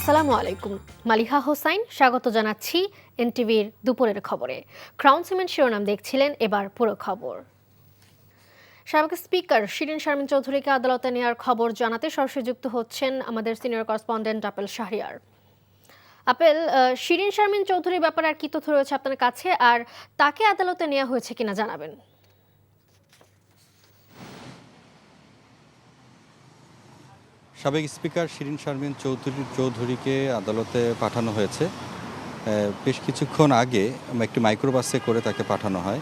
আসসালামু আলাইকুম। মালিহা হোসাইন স্বাগত জানাচ্ছি এনটিভির দুপুরের খবরে। ক্রাউন সিমেন্ট শিরোনাম দেখছিলেন, এবার পুরো খবর। সাবেক স্পিকার শিরিন শারমিন চৌধুরীকে আদালতে নেওয়ার খবর জানাতে সরাসরি যুক্ত হচ্ছেন আমাদের senior correspondent apple Shahriar. Apple, Shirin Sharmin চৌধুরীর ব্যাপারে আর কি তথ্য রয়েছে আপনার কাছে, আর তাকে আদালতে নেওয়া হয়েছে কিনা জানাবেন। সাবেক স্পিকার শিরিন শারমিন চৌধুরীকে আদালতে পাঠানো হয়েছে। বেশ কিছুক্ষণ আগে একটি মাইক্রোবাসে করে তাকে পাঠানো হয়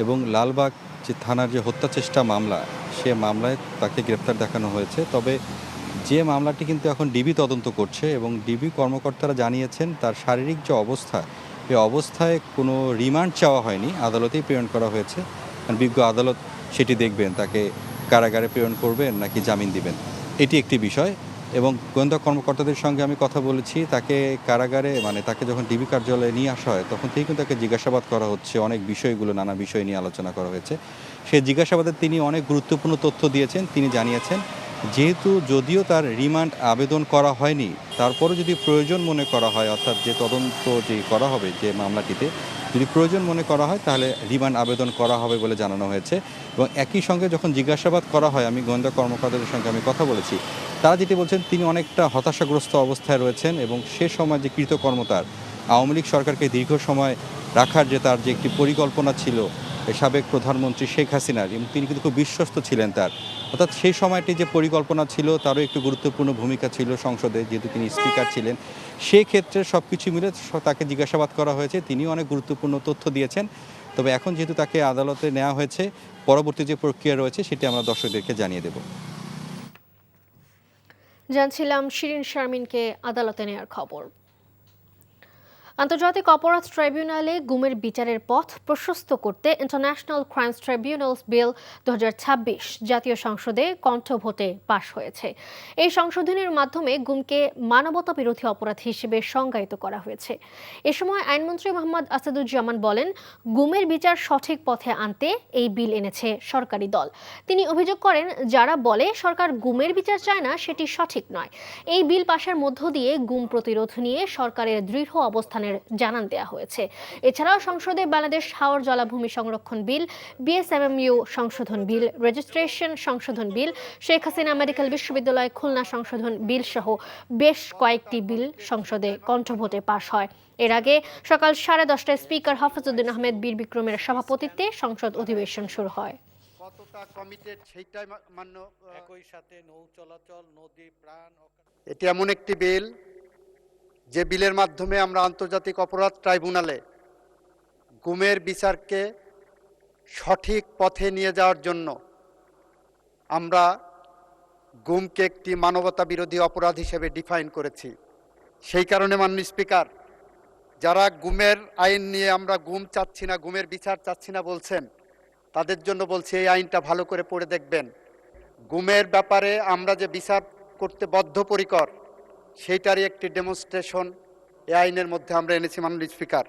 এবং লালবাগ যে থানার যে হত্যা চেষ্টা মামলা, সে মামলায় তাকে গ্রেপ্তার দেখানো হয়েছে। তবে যে মামলাটি কিন্তু এখন ডিবি তদন্ত করছে এবং ডিবি কর্মকর্তারা জানিয়েছেন তার শারীরিক যে অবস্থা, এই অবস্থায় কোনো রিমান্ড চাওয়া হয়নি, আদালতেই প্রেরণ করা হয়েছে। বিজ্ঞ আদালত সেটি দেখবেন, তাকে কারাগারে প্রেরণ করবেন নাকি জামিন দিবেন, এটি একটি বিষয়। এবং গোয়েন্দা কর্মকর্তাদের সঙ্গে আমি কথা বলেছি, তাকে কারাগারে তাকে যখন ডিবি কার্যালয়ে নিয়ে আসা হয় তখন থেকেই কিন্তু তাকে জিজ্ঞাসাবাদ করা হচ্ছে, অনেক বিষয়গুলো নানা বিষয় নিয়ে আলোচনা করা হয়েছে। সেই জিজ্ঞাসাবাদে তিনি অনেক গুরুত্বপূর্ণ তথ্য দিয়েছেন। তিনি জানিয়েছেন যেহেতু যদিও তার রিমান্ড আবেদন করা হয়নি, তারপরও যদি প্রয়োজন মনে করা হয়, অর্থাৎ যে তদন্ত যে করা হবে যে মামলাটিতে, যদি প্রয়োজন মনে করা হয় তাহলে রিমান্ড আবেদন করা হবে বলে জানানো হয়েছে। এবং একই সঙ্গে যখন জিজ্ঞাসাবাদ করা হয়, আমি গোয়েন্দা কর্মকর্তাদের সঙ্গে আমি কথা বলেছি, তারা যেটি বলছেন তিনি অনেকটা হতাশাগ্রস্ত অবস্থায় রয়েছেন এবং সে সময় যে কৃতকর্মতার আওয়ামী লীগ সরকারকে দীর্ঘ সময় রাখার যে তার যে একটি পরিকল্পনা ছিল সাবেক প্রধানমন্ত্রী শেখ হাসিনার, এবং তিনি কিন্তু খুব বিশ্বস্ত ছিলেন তার, অর্থাৎ সেই সময়টি যে পরিকল্পনা ছিল তারও একটু গুরুত্বপূর্ণ ভূমিকা ছিল সংসদে, যেহেতু তিনি স্পিকার ছিলেন। সেক্ষেত্রে সব কিছু মিলে তাকে জিজ্ঞাসাবাদ করা হয়েছে, তিনি অনেক গুরুত্বপূর্ণ তথ্য দিয়েছেন। তবে এখন যেহেতু তাকে আদালতে নেওয়া হয়েছে, পরবর্তী যে প্রক্রিয়া রয়েছে সেটি আমরা দর্শকদেরকে জানিয়ে দেব। জানছিলাম শিরিন শারমিনকে আদালতে নেওয়ার খবর। আন্তর্জাতিক অপরাধ ট্রাইব্যুনালে গুমের বিচারের পথ প্রশস্ত করতে ইন্টারন্যাশনাল ক্রাইমস ট্রাইব্যুনালস বিল 2026 জাতীয় সংসদে কণ্ঠভোটে পাশ হয়েছে। এই সংশোধনের মাধ্যমে গুমকে মানবতা বিরোধী অপরাধ হিসেবে সংজ্ঞায়িত করা হয়েছে। এ সময় আইনমন্ত্রী মোহাম্মদ আসাদুজ্জামান বলেন, গুমের বিচার সঠিক পথে আনতে এই বিল এনেছে সরকারি দল। তিনি অভিযোগ করেন, যারা বলে সরকার গুমের বিচার চায় না, সেটি সঠিক নয়। এই বিল পাশের মধ্য দিয়ে গুম প্রতিরোধ নিয়ে সরকারের দৃঢ় অবস্থানের জানান দেওয়া হয়েছে। এছাড়াও সংসদে বাংলাদেশ হাওর জলাভূমি সংরক্ষণ বিল, বিএসএমএমইউ সংশোধন বিল, রেজিস্ট্রেশন সংশোধন বিল, শেখ হাসিনা মেডিকেল বিশ্ববিদ্যালয় খুলনা সংশোধন বিল সহ বেশ কয়েকটি বিল সংসদে কণ্ঠভোটে পাশ হয়। এর আগে সকাল 10:30টায় স্পিকার হাফিজউদ্দিন আহমেদ বীর বিক্রমের সভাপতিত্বে সংসদ অধিবেশন শুরু হয়। কতটা কমিটেড সেইটাই মান্য, একই সাথে নৌ চলাচল, নদী, প্রাণ। এটি এমন একটি বিল যে বিলের মাধ্যমে আমরা আন্তর্জাতিক অপরাধ ট্রাইব্যুনালে গুমের বিচারকে সঠিক পথে নিয়ে যাওয়ার জন্য আমরা গুমকে একটি মানবতা বিরোধী অপরাধ হিসেবে ডিফাইন করেছি। সেই কারণে মাননীয় স্পিকার, যারা গুমের আইন নিয়ে আমরা গুম চাচ্ছি না, গুমের বিচার চাচ্ছি না বলছেন, তাদের জন্য বলছি এই আইনটা ভালো করে পড়ে দেখবেন। গুমের ব্যাপারে আমরা যে বিচার করতে বদ্ধপরিকর, সেইটারই একটি ডেমনস্ট্রেশন এই আইনের মধ্যে আমরা এনেছি মাননীয় স্পিকার।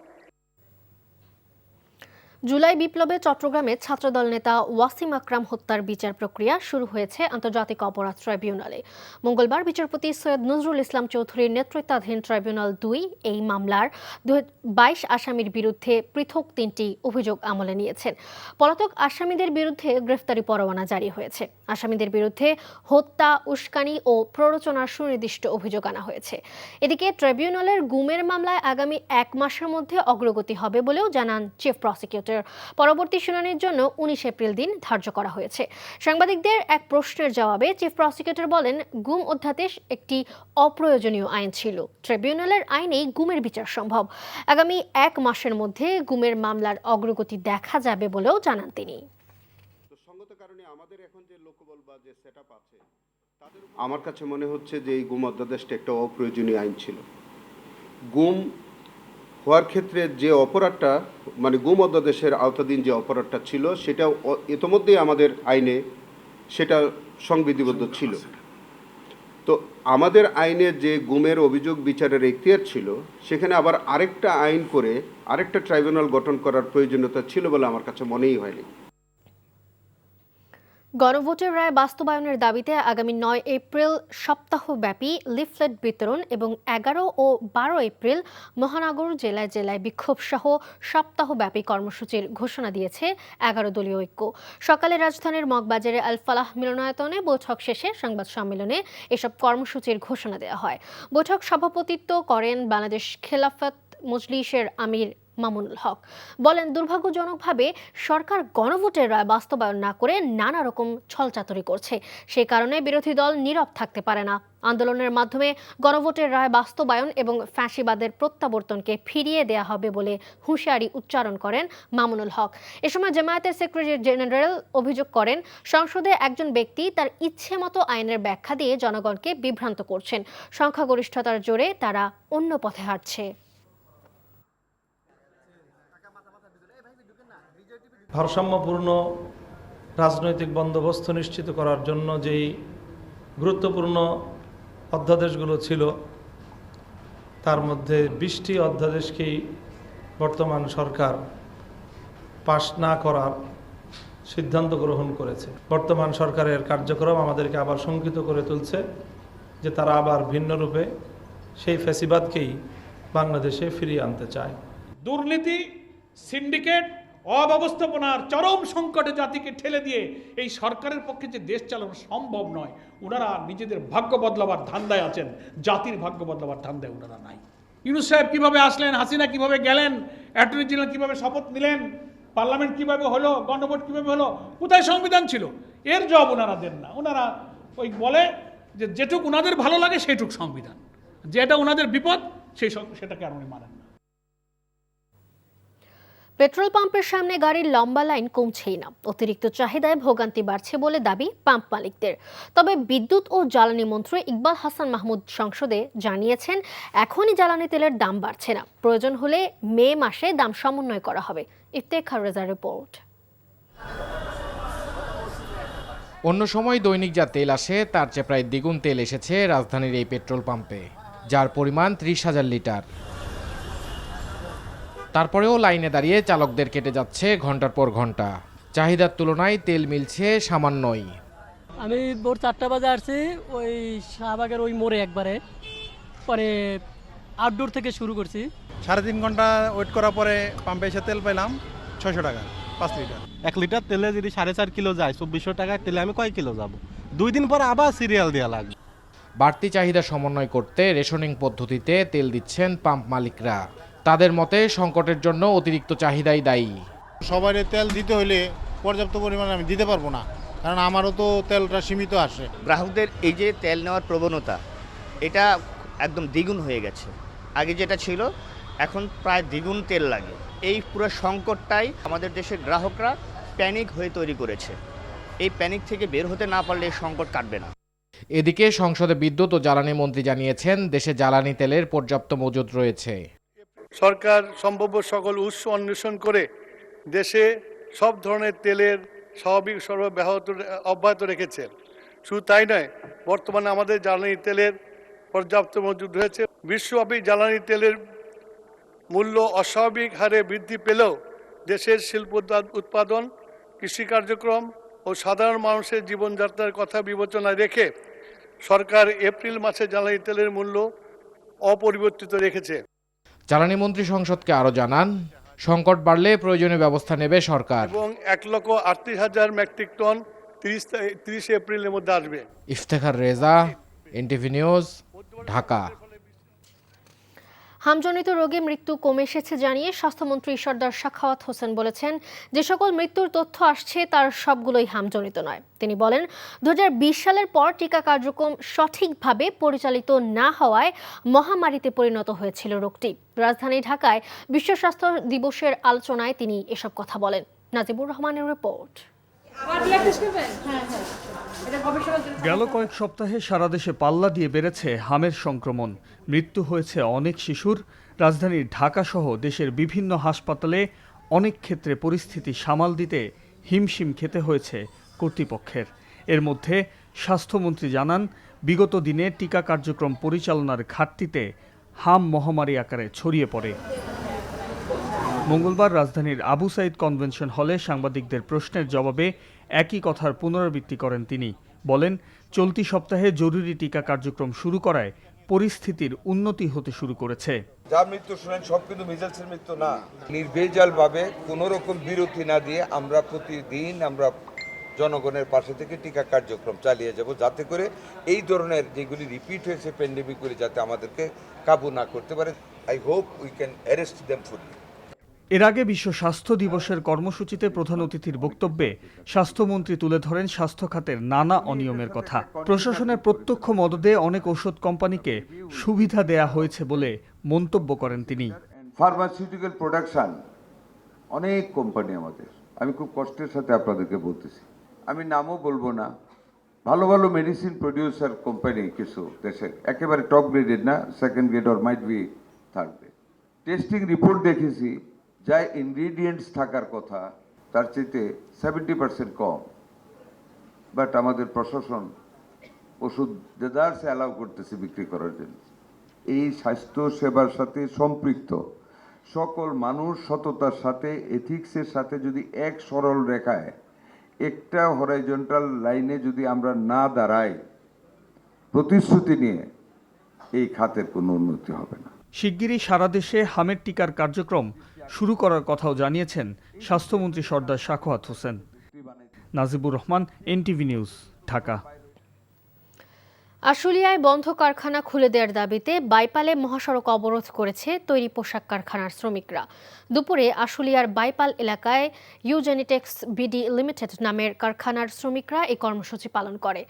জুলাই বিপ্লবে চট্টগ্রামে ছাত্রদল নেতা ওয়াসিম আকরাম হত্যার বিচার প্রক্রিয়া শুরু হয়েছে আন্তর্জাতিক অপরাধ ট্রাইব্যুনালে। মঙ্গলবার বিচারপতি সৈয়দ নজরুল ইসলাম চৌধুরীর নেতৃত্বাধীন ট্রাইব্যুনাল 2 এই মামলার 22 আসামির বিরুদ্ধে পৃথক 3টি অভিযোগ আমলে নিয়েছেন। পলাতক আসামিদের বিরুদ্ধে গ্রেফতারি পরোয়ানা জারি হয়েছে। আসামিদের বিরুদ্ধে হত্যা, উস্কানি ও প্ররোচনার সুনির্দিষ্ট অভিযোগ আনা হয়েছে। এদিকে ট্রাইব্যুনালের গুমের মামলায় আগামী 1 মাসের মধ্যে অগ্রগতি হবে বলেও জানান চিফ প্রসিকিউটর। পরবর্তী শুনানির জন্য 19 এপ্রিল দিন ধার্য করা হয়েছে। সাংবাদিকদের এক প্রশ্নের জবাবে চিফ প্রসিকিউটর বলেন, গুম অধ্যাদেশ একটি অপ্রয়োজনীয় আইন ছিল। ট্রাইব্যুনালের আইনেই গুমের বিচার সম্ভব। আগামী 1 মাসের মধ্যে গুমের মামলার অগ্রগতি দেখা যাবে বলেও জানান তিনি। আমার কাছে মনে হচ্ছে যে এই গুম অধ্যাদেশটা একটা অপ্রয়োজনীয় আইন ছিল। গুম হওয়ার ক্ষেত্রে যে অপরাধটা, গুম অধ্যাদেশের আওতাধীন যে অপরাধটা ছিল, সেটা ইতোমধ্যেই আমাদের আইনে সেটা সংবিধিবদ্ধ ছিল। তো আমাদের আইনে যে গুমের অভিযোগ বিচারের এখতিয়ার ছিল, সেখানে আবার আরেকটা আইন করে আরেকটা ট্রাইব্যুনাল গঠন করার প্রয়োজনীয়তা ছিল বলে আমার কাছে মনেই হয়নি। গণভোটের রায় বাস্তবায়নের দাবিতে আগামী 9 এপ্রিল সপ্তাহব্যাপী লিফলেট বিতরণ এবং 11 ও 12 এপ্রিল মহানগর জেলায় জেলায় বিক্ষোভ সহ সপ্তাহব্যাপী কর্মসূচির ঘোষণা দিয়েছে 11 দলীয় ঐক্য। সকালে রাজধানীর মগবাজারে আল ফালাহ মিলনায়তনে বৈঠক শেষে সংবাদ সম্মেলনে এসব কর্মসূচির ঘোষণা দেওয়া হয়। বৈঠক সভাপতিত্ব করেন বাংলাদেশ খেলাফত মজলিসের আমির মামুনুল হক। বলেন, দুর্ভাগ্যজনকভাবে সরকার গণভোটের রায় বাস্তবায়ন না করে নানা রকম ছলচাতুরি করছে। সে কারণে বিরোধী দল নীরব থাকতে পারে না। আন্দোলনের মাধ্যমে গণভোটের রায় বাস্তবায়ন এবং ফ্যাসিবাদের প্রত্যাবর্তনকে ফিরিয়ে দেয়া হবে বলে হুঁশিয়ারি উচ্চারণ করেন মামুনুল হক। এ সময় জামায়াতের সেক্রেটারি জেনারেল অভিযোগ করেন, সংসদে একজন ব্যক্তি তার ইচ্ছে মতো আইনের ব্যাখ্যা দিয়ে জনগণকে বিভ্রান্ত করছেন। সংখ্যাগরিষ্ঠতার জোরে তারা অন্য পথে হাঁটছে। ভারসাম্যপূর্ণ রাজনৈতিক বন্দোবস্ত নিশ্চিত করার জন্য যেই গুরুত্বপূর্ণ অধ্যাদেশগুলো ছিল তার মধ্যে 20টি অধ্যাদেশকেই বর্তমান সরকার পাশ না করার সিদ্ধান্ত গ্রহণ করেছে। বর্তমান সরকারের কার্যক্রম আমাদেরকে আবার শঙ্কিত করে তুলছে যে তারা আবার ভিন্ন রূপে সেই ফ্যাসিবাদকেই বাংলাদেশে ফিরিয়ে আনতে চায়। দুর্নীতি, সিন্ডিকেট, অব্যবস্থাপনার চরম সংকটে জাতিকে ঠেলে দিয়ে এই সরকারের পক্ষে যে দেশ চালানো সম্ভব নয়। ওনারা নিজেদের ভাগ্য বদলাবার ধান্দায় আছেন, জাতির ভাগ্য বদলাবার ধান্দায় ওনারা নাই। ইউনূস সাহেব কীভাবে আসলেন, হাসিনা কিভাবে গেলেন, অ্যাটর্নি জেনারেল কীভাবে শপথ নিলেন, পার্লামেন্ট কিভাবে হলো, গণভোট কিভাবে হলো, কোথায় সংবিধান ছিল? এর জবাব ওনারা দেন না। ওনারা ওই বলে যে যেটুক ওনাদের ভালো লাগে সেটুক সংবিধান, যেটা ওনাদের বিপদ সেটাকে আর উনি মানেন না। পেট্রোল পাম্পের সামনে গাড়ির লম্বা লাইন কমছেই না। অতিরিক্ত চাহিদায় ভোগান্তি বাড়ছে বলে দাবি পাম্প মালিকদের। তবে বিদ্যুৎ ও জ্বালানি মন্ত্রী ইকবাল হাসান মাহমুদ সংসদে জানিয়েছেন, এখনই জ্বালানি তেলের দাম বাড়ছে না, প্রয়োজন হলে মে মাসে দাম সমন্বয় করা হবে। ইফতেখার রেজার রিপোর্ট। অন্য সময় দৈনিক যা তেল আসে তার চেয়ে প্রায় দ্বিগুণ তেল এসেছে রাজধানীর এই পেট্রোল পাম্পে, যার পরিমাণ 30,000 লিটার। তারপরেও লাইনে দাঁড়িয়ে চালকদের কেটে যাচ্ছে ঘন্টার পর ঘন্টা। চাহিদার তুলনায় তেল মিলছে সামান্যই। আমি ভোর 4টা বাজে আসছি, ওই শাহবাগের ওই মোড়ে একবারে, পরে আউটডোর থেকে শুরু করছি। 3.5 ঘন্টা ওয়েট করার পরে পাম্পে এসে তেল পেলাম 600 টাকা 5 লিটার। 1 লিটার তেলে যদি 4.5 কিলো যায়, 2400 টাকায় তেলে আমি কয় কিলো যাব? 2 দিন পর আবার সিরিয়াল দেওয়া লাগবে। বাড়তি চাহিদা সমন্বয় করতে রেশনিং পদ্ধতিতে তেল দিচ্ছেন পাম্প মালিকরা। তাদের মতে সংকটের জন্য অতিরিক্ত চাহিদাই দায়ী। সবার তেল দিতে হলে পর্যাপ্ত পরিমাণে আমি দিতে পারবো না, কারণ আমারও তো তেলটা সীমিত আসে। গ্রাহকদের এই যে তেল নেওয়ার প্রবণতা, এটা একদম দ্বিগুণ হয়ে গেছে। আগে যেটা ছিল এখন প্রায় দ্বিগুণ তেল লাগে। এই পুরো সংকটটাই আমাদের দেশের গ্রাহকরা প্যানিক হয়ে তৈরি করেছে। এই প্যানিক থেকে বের হতে না পারলে এই সংকট কাটবে না। এদিকে সংসদে বিদ্যুৎ ও জ্বালানি মন্ত্রী জানিয়েছেন, দেশে জ্বালানি তেলের পর্যাপ্ত মজুদ রয়েছে। সরকার সম্ভাব্য সকল উৎস অন্বেষণ করে দেশে সব ধরনের তেলের স্বাভাবিক সরবরাহ অব্যাহত রেখেছে। শুধু তাই নয়, বর্তমানে আমাদের জ্বালানি তেলের পর্যাপ্ত মজুদ রয়েছে। বিশ্বব্যাপী জ্বালানি তেলের মূল্য অস্বাভাবিক হারে বৃদ্ধি পেলেও দেশের শিল্প উৎপাদন, কৃষি কার্যক্রম ও সাধারণ মানুষের জীবনযাত্রার কথা বিবেচনায় রেখে সরকার এপ্রিল মাসে জ্বালানি তেলের মূল্য অপরিবর্তিত রেখেছে। জ্বালানি মন্ত্রী সংসদকে আরও জানান, সংকট বাড়লে প্রয়োজনীয় ব্যবস্থা নেবে সরকার এবং 1,38,000 মেট্রিক টন 30 এপ্রিলের মধ্যে আসবে। Iftekhar Reza, NTV news, Dhaka. হামজনিত রোগে মৃত্যু কমে এসেছে জানিয়ে স্বাস্থ্যমন্ত্রী সরদার সাখাওয়াত হোসেন বলেছেন, যে সকল মৃত্যুর তথ্য আসছে তার সবগুলোই হামজনিত নয়। তিনি বলেন, 2020 সালের পর টিকা কার্যক্রম সঠিকভাবে পরিচালিত না হওয়ায় মহামারীতে পরিণত হয়েছিল রোগটি। রাজধানী ঢাকায় বিশ্ব স্বাস্থ্য দিবসের আলোচনায় তিনি এসব কথা বলেন। নাজিবুর রহমানের রিপোর্ট। গেল কয়েক সপ্তাহে সারা দেশে পাল্লা দিয়ে বেড়েছে হামের সংক্রমণ। মৃত্যু হয়েছে অনেক শিশুর। রাজধানীর ঢাকা সহ দেশের বিভিন্ন হাসপাতালে অনেক ক্ষেত্রে পরিস্থিতি সামাল দিতে হিমশিম খেতে হয়েছে কর্তৃপক্ষের। এর মধ্যে স্বাস্থ্যমন্ত্রী জানান, বিগত দিনে টিকা কার্যক্রম পরিচালনার ঘাটতিতে হাম মহামারী আকারে ছড়িয়ে পড়ে। মঙ্গলবার রাজধানীর আবু সাইদ কনভেনশন হলে সাংবাদিকদের প্রশ্নের জবাবে একই কথার পুনরাবৃত্তি করেন তিনি। বলেন, চলতি সপ্তাহে জরুরি টিকা কার্যক্রম শুরু করায় পরিস্থিতির উন্নতি হতে শুরু করেছে। যা মৃত্যু শুনেন সব কিন্তু মিজেলসের মৃত্যু না। নির্ভেজালভাবে কোনো রকম বিরতি না দিয়ে আমরা প্রতিদিন জনগণের পাশে থেকে টিকা কার্যক্রম চালিয়ে যাব, যাতে করে এই ধরনের যেগুলি রিপিট হয়েছে প্যান্ডেমিকগুলি যাতে আমাদেরকে কাবু না করতে পারে। I hope we can arrest them fully. এর আগে বিশ্ব স্বাস্থ্য দিবসের কর্মসূচিতে প্রধান অতিথির বক্তব্যে স্বাস্থ্যমন্ত্রী তুলে ধরেন স্বাস্থ্য খাতের নানা অনিয়মের কথা। প্রশাসনের প্রত্যক্ষ মদদে অনেক ওষুধ কোম্পানিকে সুবিধা দেয়া হয়েছে বলে মন্তব্য করেন তিনি। ফার্মাসিউটিক্যাল প্রোডাকশন অনেক কোম্পানি আমাদের, আমি খুব কষ্টের সাথে আপনাদেরকে বলতেছি, আমি নামও বলবো না, ভালো ভালো মেডিসিন প্রডিউসার কোম্পানি কিছু দেশের একেবারে টপ গ্রেডেড না, second grade or might be third grade. Testing report দেখেছি যা ইনগ্রিডিয়েন্টস থাকার কথা তার চেয়ে 70% কম, বাট আমাদের প্রশাসন ওষুধ দেদারসে অ্যালাউ করতেছে বিক্রি করার জন্য। এই স্বাস্থ্য সেবার সাথে সম্পৃক্ত সকল মানুষ সততার সাথে, এথিক্সের সাথে যদি এক সরল রেখায় একটা হরাইজন্টাল লাইনে যদি আমরা না দাঁড়াই, প্রতিশ্রুতি নিয়ে এই খাতের কোনো উন্নতি হবে না। শিগগিরই সারা দেশে হামের টিকার কার্যক্রম শুরু করার কথাও জানিয়েছেন স্বাস্থ্যমন্ত্রী সর্দার সাখাওয়াত হোসেন। Najibur Rahman, NTV news, Dhaka. আশুলিয়ায় বন্ধ কারখানা খুলে দেওয়ার দাবিতে বাইপালে মহাসড়ক অবরোধ করেছে তৈরি পোশাক কারখানার শ্রমিকরা। দুপুরে আশুলিয়ার বাইপাল এলাকায় ইউজেনিটেক্স বিডি লিমিটেড নামের কারখানার শ্রমিকরা এই কর্মসূচি পালন করে।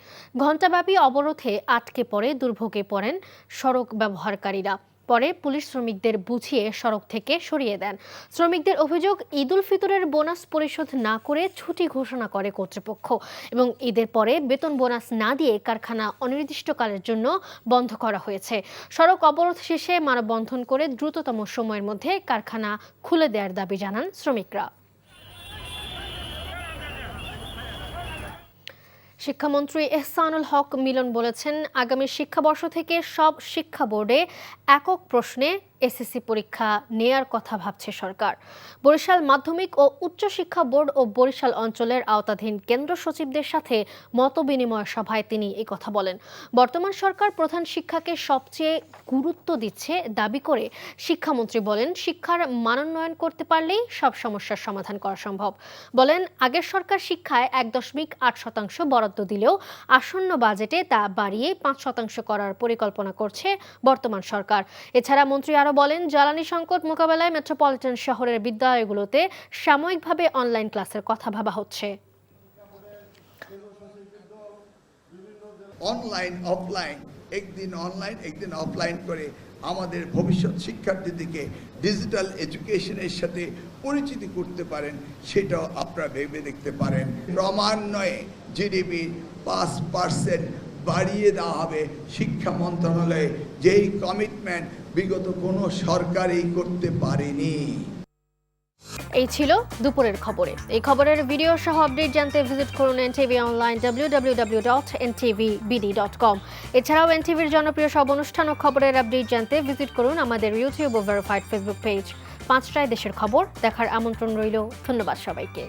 ঘণ্টাব্যাপী অবরোধে আটকে পড়ে দুর্ভোগে পড়েন সড়ক ব্যবহারকারীরা। পরে পুলিশ শ্রমিকদের বুঝিয়ে সড়ক থেকে সরিয়ে দেন। শ্রমিকদের অভিযোগ, ঈদ উল ফিতরের বোনাস পরিশোধ না করে ছুটি ঘোষণা করে কর্তৃপক্ষ এবং ঈদের পরে বেতন বোনাস না দিয়ে কারখানা অনির্দিষ্টকালের জন্য বন্ধ করা হয়েছে। সড়ক অবরোধ শেষে মানববন্ধন করে দ্রুততম সময়ের মধ্যে কারখানা খুলে দেওয়ার দাবি জানান শ্রমিকরা। শিক্ষামন্ত্রী এহসানুল হক মিলন বলেছেন, আগামী শিক্ষাবর্ষ থেকে সব শিক্ষা বোর্ডে একক প্রশ্নে এসএসসি পরীক্ষা নেয়ার কথা ভাবছে সরকার। বরিশাল মাধ্যমিক ও উচ্চ শিক্ষা বোর্ড ও বরিশাল অঞ্চলের আওতাধীন কেন্দ্র সচিবদের সাথে মতবিনিময় সভায় তিনি এই কথা বলেন। বর্তমান সরকার প্রধান শিক্ষাকে সবচেয়ে গুরুত্ব দিচ্ছে দাবি করে শিক্ষামন্ত্রী বলেন, শিক্ষার মানোন্নয়ন করতে পারলেই সব সমস্যার সমাধান করা সম্ভব। বলেন, আগের সরকার শিক্ষায় 1.8% বরাদ্দ দিলেও আসন্ন বাজেটে তা বাড়িয়ে 5% করার পরিকল্পনা করছে বর্তমান সরকার। এছাড়া মন্ত্রী আরো বলেন, জ্বালানি সংকট মোকাবেলায় মেট্রোপলিটন শহরের বিদ্যালয়গুলোতে সাময়িকভাবে অনলাইন ক্লাসের কথা ভাবা হচ্ছে। অনলাইন অফলাইন, একদিন অনলাইন একদিন অফলাইন করে আমাদের ভবিষ্যৎ শিক্ষার্থীদেরকে ডিজিটাল এডুকেশনের সাথে পরিচিতি করতে পারেন, সেটাও আপনারা ভেবে দেখতে পারেন। ক্রমান্বয়ে জিডিপি 5% বাড়িয়ে দেওয়া হবে। শিক্ষা মন্ত্রণালয়ে যেই কমিটমেন্ট বিগত কোনো সরকারই করতে পারেনি। এই ছিল দুপুরের খবরে। এই খবরের ভিডিও সহ আপডেট জানতে ভিজিট করুন এনটিভি অনলাইন www.ntvbd.com। এছাড়াও এনটিভির জনপ্রিয় সব অনুষ্ঠান ও খবরের আপডেট জানতে ভিজিট করুন আমাদের ইউটিউব ও ভেরিফাইড ফেসবুক পেজ। 5টায় দেশের খবর দেখার আমন্ত্রণ রইল। ধন্যবাদ সবাইকে।